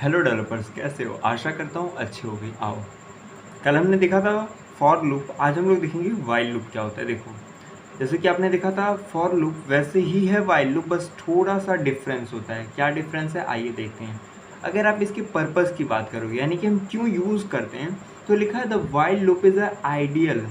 Hello developers, कैसे हो? आशा करता हूँ अच्छे हो गए। आओ, कल हमने देखा था फॉर लूप, आज हम लोग देखेंगे वाइल लूप क्या होता है। देखो, जैसे कि आपने देखा था फॉर लूप, वैसे ही है वाइल लूप, बस थोड़ा सा डिफरेंस होता है। क्या डिफरेंस है, आइए देखते हैं। अगर आप इसके पर्पस की बात करोगे, यानी कि हम क्यों यूज़ करते हैं, तो लिखा है the while loop is a ideal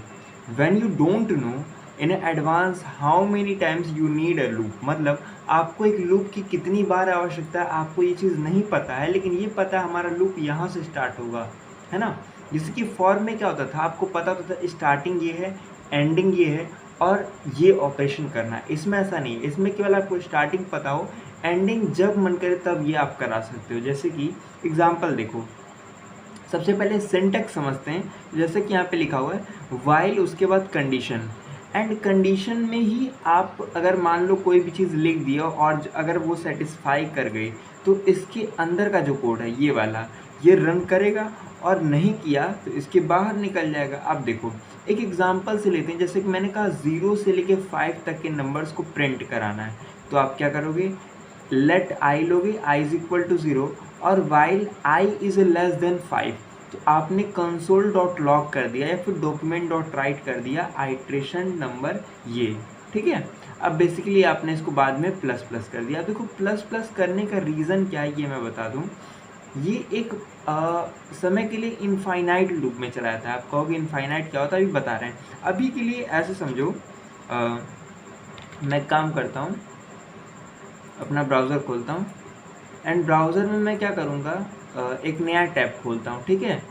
when you don't know in advance how many times you need a loop. मतलब आपको एक लूप की कितनी बार आवश्यकता है, आपको ये चीज़ नहीं पता है, लेकिन ये पता है हमारा लूप यहाँ से स्टार्ट होगा, है ना। जैसे कि फॉर में क्या होता था, आपको पता होता था स्टार्टिंग ये है, एंडिंग ये है, और ये ऑपरेशन करना है। इसमें ऐसा नहीं है, इसमें केवल आपको स्टार्टिंग पता हो, एंडिंग जब मन करे तब ये आप करा सकते हो। जैसे कि एग्जाम्पल देखो, सबसे पहले सिंटैक्स समझते हैं। जैसे कि यहाँ पे लिखा हुआ है वाइल, उसके बाद कंडीशन, एंड कंडीशन में ही आप अगर मान लो कोई भी चीज़ लिख दिया और अगर वो सेटिस्फाई कर गई, तो इसके अंदर का जो कोड है ये वाला, ये रन करेगा, और नहीं किया तो इसके बाहर निकल जाएगा। अब देखो, एक एग्जांपल से लेते हैं। जैसे कि मैंने कहा 0 से लेके 5 तक के नंबर्स को प्रिंट कराना है, तो आप क्या करोगे, लेट आई लोगे, आई इज इक्वल टू 0, और while I is less than 5, तो आपने कंसोल डॉट लॉग कर दिया या फिर डॉक्यूमेंट डॉट राइट कर दिया आइट्रेशन नंबर ये, ठीक है। अब बेसिकली आपने इसको बाद में प्लस प्लस कर दिया। देखो, प्लस प्लस करने का रीज़न क्या है ये मैं बता दूं। ये एक समय के लिए इनफाइनाइट लूप में चला जाता है। आप कहोगे इनफाइनाइट क्या होता है, अभी बता रहे हैं। अभी के लिए ऐसे समझो, मैं काम करता हूँ, अपना ब्राउज़र खोलता हूँ, एंड ब्राउज़र में मैं क्या करूँगा, एक नया टैब खोलता हूँ, ठीक है।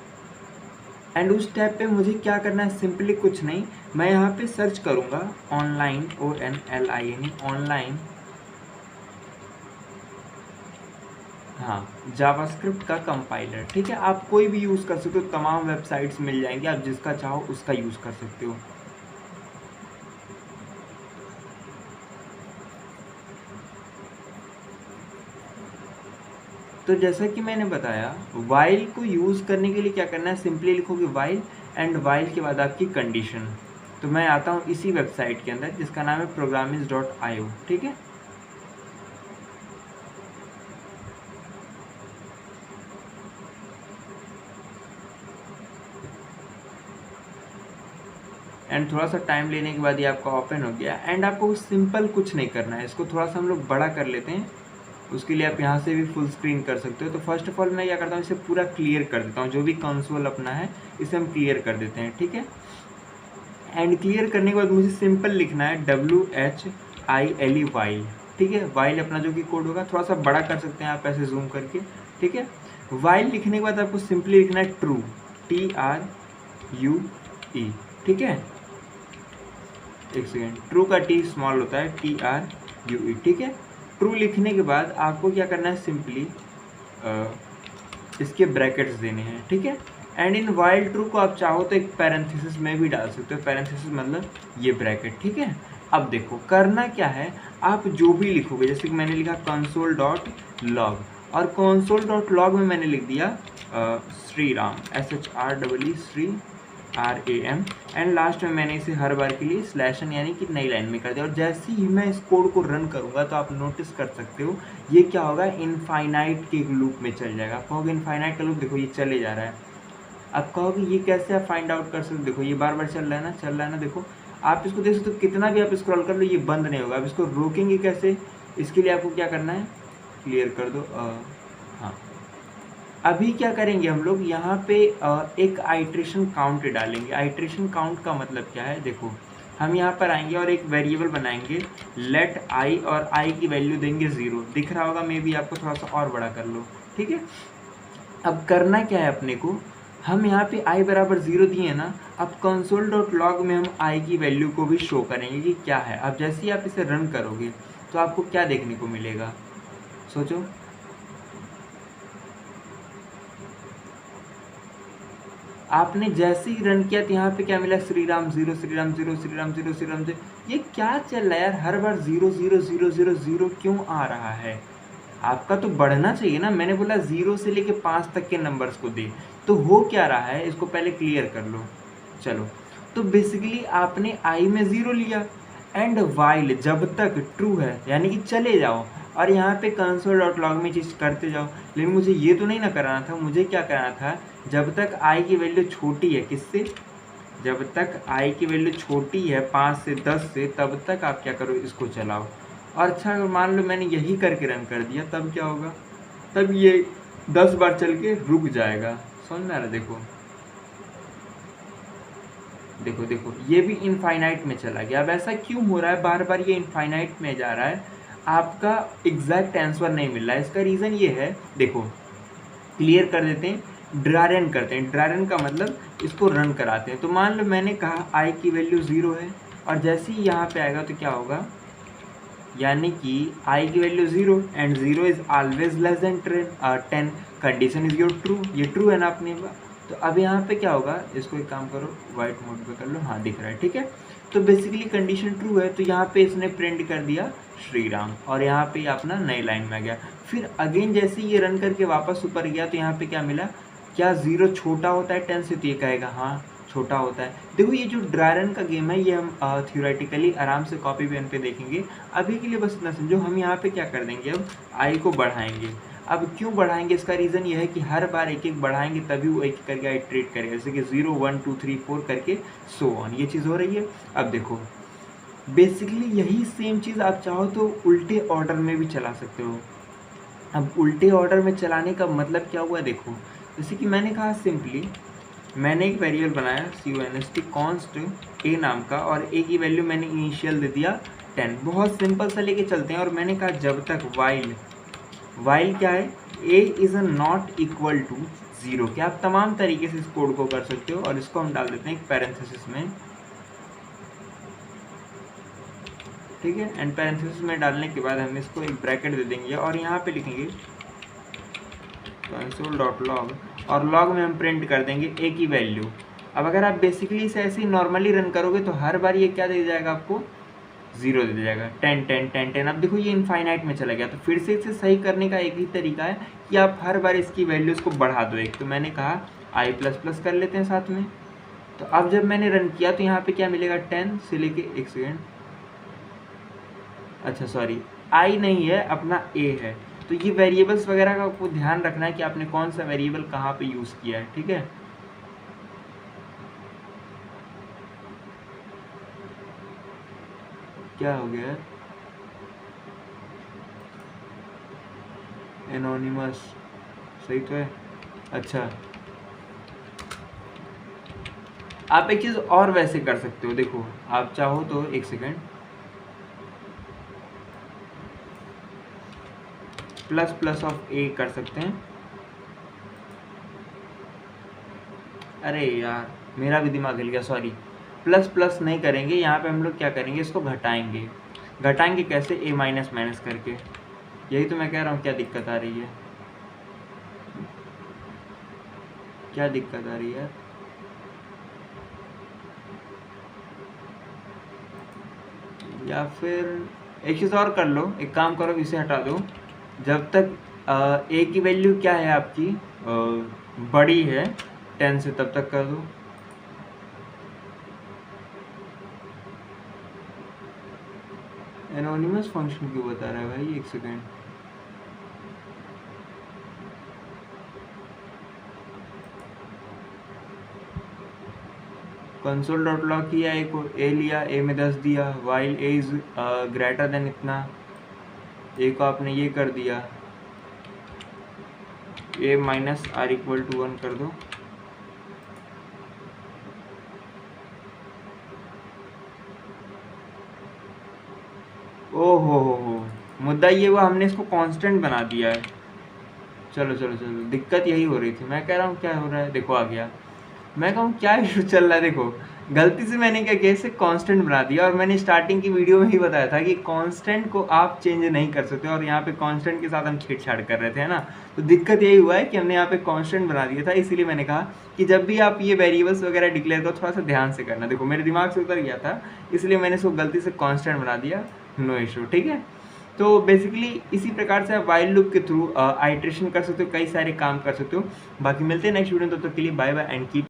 एंड उस टैब पे मुझे क्या करना है, सिंपली कुछ नहीं, मैं यहाँ पे सर्च करूँगा ऑनलाइन, ONLINE, ऑनलाइन, हाँ, जावास्क्रिप्ट का कंपाइलर, ठीक है। आप कोई भी यूज़ कर सकते हो, तमाम वेबसाइट्स मिल जाएंगे, आप जिसका चाहो उसका यूज़ कर सकते हो। तो जैसा कि मैंने बताया, वाइल को यूज़ करने के लिए क्या करना है, सिंपली लिखोगे वाइल, एंड वाइल के बाद आपकी कंडीशन। तो मैं आता हूँ इसी वेबसाइट के अंदर जिसका नाम है programmings.io, ठीक है। एंड थोड़ा सा टाइम लेने के बाद ये आपका ओपन हो गया। एंड आपको सिंपल कुछ नहीं करना है, इसको थोड़ा सा हम लोग बड़ा कर लेते हैं। उसके लिए आप यहाँ से भी फुल स्क्रीन कर सकते हो। तो फर्स्ट ऑफ ऑल मैं क्या करता हूँ, इसे पूरा क्लियर कर देता हूँ, जो भी कंसोल अपना है इसे हम क्लियर कर देते हैं, ठीक है। एंड क्लियर करने के बाद मुझे सिंपल लिखना है WHILE वाइल, ठीक है। वाइल अपना जो कि कोड होगा, थोड़ा सा बड़ा कर सकते हैं आप ऐसे जूम करके, ठीक है। वाइल लिखने के बाद आपको सिंपली लिखना है ट्रू, TRUE, ठीक है। एक सेकेंड, ट्रू का टी स्मॉल होता है, TRUE, ठीक है। ट्रू लिखने के बाद आपको क्या करना है, सिंपली इसके ब्रैकेट्स देने हैं, ठीक है। एंड इन वाइल ट्रू को आप चाहो तो एक पैरेंथेसिस में भी डाल सकते हो, पैरेंथेसिस मतलब ये ब्रैकेट, ठीक है। अब देखो करना क्या है, आप जो भी लिखोगे, जैसे कि मैंने लिखा कंसोल डॉट लॉग, और कंसोल डॉट लॉग में मैंने लिख दिया Shri Ram, SHREE Shri RAM, and last में मैंने इसे हर बार के लिए /n यानी कि नई लाइन में कर दिया। और जैसे ही मैं इस कोड को रन करूँगा तो आप नोटिस कर सकते हो ये क्या होगा, इनफाइनाइट के लूप में चल जाएगा। आप कहोगे इनफाइनाइट का लूप, देखो ये चले जा रहा है। आप कहोगे ये कैसे आप फाइंड आउट कर सकते हो, देखो ये बार बार चल रहा है ना, चल रहा है ना। देखो आप इसको देख सकते हो, कितना भी आप स्क्रॉल कर लो ये बंद नहीं होगा। आप इसको रोकेंगे कैसे, इसके लिए आपको क्या करना है, क्लियर कर दो, हाँ। अभी क्या करेंगे हम लोग, यहाँ पे एक आइट्रेशन काउंट डालेंगे। आइट्रेशन काउंट का मतलब क्या है, देखो हम यहाँ पर आएंगे और एक वेरिएबल बनाएंगे लेट आई, और आई की वैल्यू देंगे 0। दिख रहा होगा, मे बी आपको थोड़ा सा और बड़ा कर लो, ठीक है। अब करना क्या है अपने को, हम यहाँ पे i बराबर 0 दिए ना, अब कंसोल डॉट लॉग में हम i की वैल्यू को भी शो करेंगे कि क्या है। अब जैसे ही आप इसे रन करोगे तो आपको क्या देखने को मिलेगा, सोचो। आपने जैसे ही रन किया तो यहाँ पे क्या मिला, श्री राम 0, श्री राम 0, श्री राम 0, श्री राम 0। ये क्या चल रहा है यार, हर बार 0 0 0 0 0 क्यों आ रहा है। आपका तो बढ़ना चाहिए ना, मैंने बोला 0 से लेके 5 तक के नंबर्स को दे, तो हो क्या रहा है इसको पहले क्लियर कर लो। चलो, तो बेसिकली आपने i में 0 लिया, एंड वाइल जब तक ट्रू है यानी कि चले जाओ, और यहाँ पे कंसोल डॉट लॉग में चीज़ करते जाओ। लेकिन मुझे ये तो नहीं ना कराना था, मुझे क्या कराना था, जब तक आई की वैल्यू छोटी है किससे, जब तक आई की वैल्यू छोटी है 5 से 10 से, तब तक आप क्या करो, इसको चलाओ। और अच्छा अगर मान लो मैंने यही करके रन कर दिया, तब क्या होगा, तब ये 10 बार चल के रुक जाएगा। समझ में आ रहा है? देखो देखो देखो, ये भी इनफाइनाइट में चला गया। अब ऐसा क्यों हो रहा है, बार बार ये इनफाइनाइट में जा रहा है, आपका एग्जैक्ट आंसर नहीं मिल रहा है। इसका रीज़न ये है, देखो क्लियर कर देते हैं, ड्राई रन करते हैं। ड्राई रन का मतलब इसको रन कराते हैं। तो मान लो मैंने कहा आई की वैल्यू 0 है, और जैसे ही यहाँ पे आएगा तो क्या होगा, यानी कि आई की value 0 and 0 is always less than 10, condition is your true, ये ट्रू है ना अपने। तो अब यहाँ पे क्या होगा, इसको एक काम करो वाइट मोड पे कर लो, हाँ दिख रहा है, ठीक है। तो बेसिकली कंडीशन ट्रू है, तो यहाँ पे इसने प्रिंट कर दिया श्री राम, और यहाँ पे अपना नई लाइन में आ गया। फिर अगेन जैसे ये रन करके वापस ऊपर गया, तो यहाँ पे क्या मिला, क्या 0 छोटा होता है 10 से, तो ये कहेगा हाँ छोटा होता है। देखो ये जो ड्राई रन का गेम है, ये हम थ्योरेटिकली आराम से कॉपी पेन पे देखेंगे। अभी के लिए बस इतना समझो, हम यहाँ पे क्या कर देंगे, अब आई को बढ़ाएंगे। अब क्यों बढ़ाएंगे, इसका रीज़न ये है कि हर बार एक एक बढ़ाएंगे तभी वो एक करके इटरेट करेगा, जैसे कि 0 1 2 3 4 करके सो ऑन, ये चीज़ हो रही है। अब देखो बेसिकली यही सेम चीज़ आप चाहो तो उल्टे ऑर्डर में भी चला सकते हो। अब उल्टे ऑर्डर में चलाने का मतलब क्या हुआ, देखो जैसे कि मैंने कहा सिंपली, मैंने एक वेरिएबल बनाया const कॉन्स्ट ए नाम का, और ए की वैल्यू मैंने इनिशियल दे दिया 10। बहुत सिंपल सा लेके चलते हैं। और मैंने कहा जब तक वाइल क्या है, a is a not equal to 0 के। आप तमाम तरीके से इस कोड को कर सकते हो, और इसको हम डाल देते हैं एक पैरेंथेसिस में, ठीक है। एंड पैरेंथेसिस में डालने के बाद हम इसको एक ब्रैकेट दे देंगे, और यहाँ पे लिखेंगे console.log, और लॉग में हम प्रिंट कर देंगे ए की वैल्यू। अब अगर आप बेसिकली इसे ऐसे ही नॉर्मली रन करोगे तो हर बार ये क्या दे जाएगा, आपको 0 दे जाएगा, 10 10 10 10। अब देखो ये इनफाइनाइट में चला गया। तो फिर से इसे सही करने का एक ही तरीका है कि आप हर बार इसकी वैल्यूज़ को बढ़ा दो एक। तो मैंने कहा आई प्लस प्लस कर लेते हैं साथ में। तो अब जब मैंने रन किया तो यहाँ पे क्या मिलेगा, 10 से लेके, एक सेकेंड, अच्छा सॉरी आई नहीं है, अपना ए है। तो ये वेरिएबल्स वगैरह का आपको ध्यान रखना है कि आपने कौन सा वेरिएबल कहाँ पे यूज़ किया है, ठीक है। क्या हो गया, एनोनिमस सही तो है। अच्छा आप एक चीज़ और वैसे कर सकते हो, देखो आप चाहो तो, एक सेकेंड, प्लस प्लस ऑफ ए कर सकते हैं। अरे यार मेरा भी दिमाग हिल गया, सॉरी। प्लस प्लस नहीं करेंगे, यहाँ पे हम लोग क्या करेंगे, इसको घटाएंगे। घटाएंगे कैसे, ए माइनस माइनस करके। यही तो मैं कह रहा हूँ, क्या दिक्कत आ रही है, क्या दिक्कत आ रही है। या फिर एक चीज़ और कर लो, एक काम करो, इसे हटा दो। जब तक ए की वैल्यू क्या है आपकी, बड़ी है 10 से, तब तक कर दो। एनोनिमस फंक्शन क्यों बता रहा है भाई, एक सेकेंड, कंसोल डॉट लॉग किया, ए को ए लिया, ए में 10 दिया, while a is greater than इतना, ए को आपने ये कर दिया, ए माइनस आर इक्वल टू 1 कर दो। ओ हो, मुद्दा ये हुआ, हमने इसको कांस्टेंट बना दिया है। चलो चलो चलो, दिक्कत यही हो रही थी। मैं कह रहा हूँ क्या हो रहा है, देखो आ गया। मैं कहूँ क्या इशू चल रहा है, देखो गलती से मैंने क्या किया, इसे कांस्टेंट बना दिया। और मैंने स्टार्टिंग की वीडियो में ही बताया था कि कांस्टेंट को आप चेंज नहीं कर सकते, और यहाँ पे कांस्टेंट के साथ हम छेड़छाड़ कर रहे थे, है ना। तो दिक्कत यही हुआ है कि हमने यहाँ पे कांस्टेंट बना दिया था। इसीलिए मैंने कहा कि जब भी आप ये वेरिएबल्स वगैरह डिक्लेयर करो, थोड़ा सा ध्यान से करना। देखो मेरे दिमाग से उतर गया था, इसलिए मैंने इसको गलती से कांस्टेंट बना दिया, नो इशू, ठीक है। तो बेसिकली इसी प्रकार से आप वाइल लूप के थ्रू आइट्रेशन कर सकते हो, कई सारे काम कर सकते हो। बाकी मिलते हैं नेक्स्ट वीडियो में, तब तक के लिए बाय बाय एंड कीप